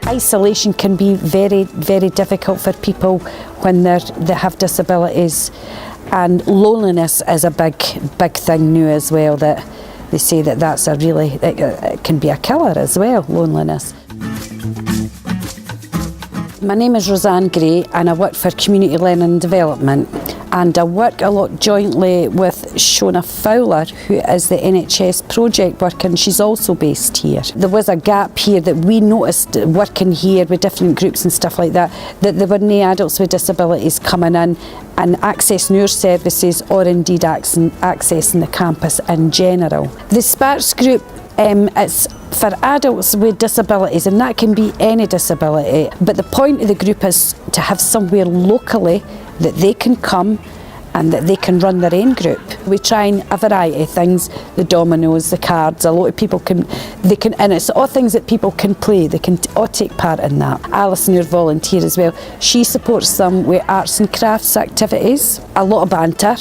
Isolation can be very, very difficult for people when they have disabilities, and loneliness is a big thing now as well, that they say that's it can be a killer as well, loneliness. My name is Roseanne Gray and I work for Community Learning and Development, and I work a lot jointly with Shona Fowler, who is the NHS project worker, and she's also based here. There was a gap here that we noticed working here with different groups and stuff like that there were no adults with disabilities coming in and accessing our services, or indeed accessing the campus in general. The SPARKS group, it's for adults with disabilities, and that can be any disability, but the point of the group is to have somewhere locally that they can come and that they can run their own group. We try a variety of things, the dominoes, the cards. A lot of people can, and it's all things that people can play, they can all take part in that. Alison, our volunteer as well, she supports them with arts and crafts activities, a lot of banter.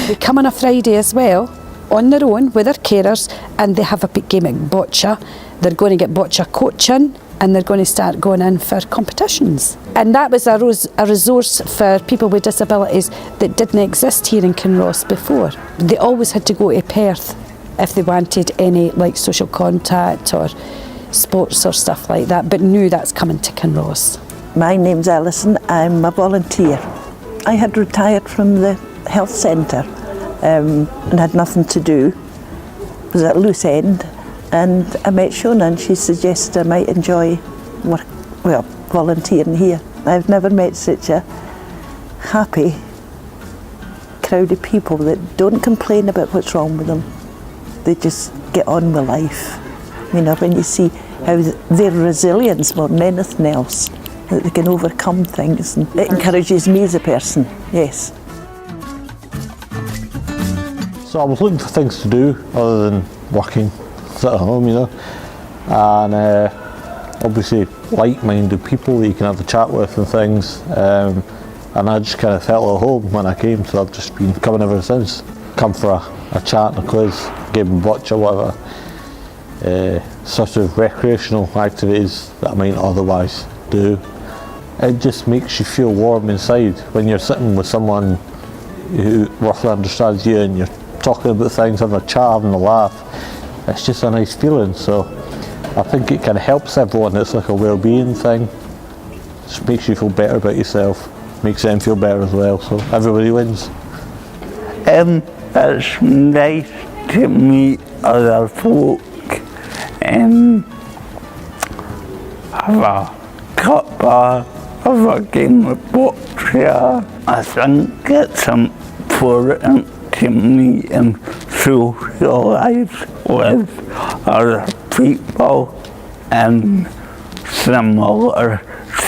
They come on a Friday as well, on their own with their carers, and they have a big game of Boccia. They're going to get Boccia coaching, and they're going to start going in for competitions. And that was a resource for people with disabilities that didn't exist here in Kinross before. They always had to go to Perth if they wanted any social contact or sports or stuff like that, but now that's coming to Kinross. My name's Alison, I'm a volunteer. I had retired from the health centre and had nothing to do. It was at a loose end, and I met Shona and she suggested I might enjoy volunteering here. I've never met such a happy crowd of people that don't complain about what's wrong with them. They just get on with life. You know, when you see how their resilience more than anything else, that they can overcome things, and it encourages me as a person, yes. So I was looking for things to do other than working, sit at home, and obviously like-minded people that you can have a chat with and things, and I just kind of felt at home when I came, so I've just been coming ever since. Come for a chat and a quiz, game of Boccia, whatever, sort of recreational activities that I might otherwise do. It just makes you feel warm inside when you're sitting with someone who roughly understands you and you're talking about things, having a chat, having a laugh. It's just a nice feeling, so I think it kind of helps everyone. It's like a wellbeing thing. Just makes you feel better about yourself, makes them feel better as well, so everybody wins. It's nice to meet other folk and have a cup of a game of Boccia. I think it's important to meet and socialise with other people in similar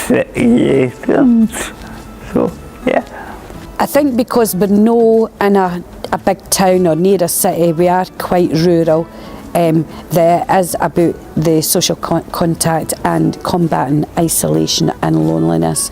situations. So, yeah. I think because we're not in a big town or near a city, we are quite rural. There is about the social contact and combating isolation and loneliness.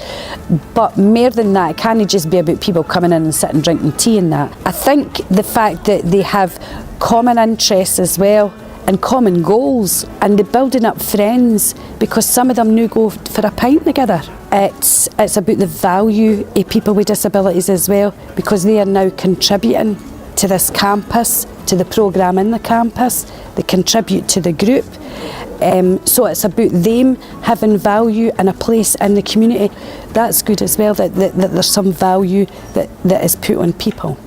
But more than that, it can't just be about people coming in and sitting drinking tea and that. I think the fact that they have common interests as well and common goals, and they're building up friends, because some of them now go for a pint together. It's about the value of people with disabilities as well, because they are now contributing to this campus, to the programme in the campus. They contribute to the group. So it's about them having value and a place in the community. That's good as well, that there's some value that is put on people.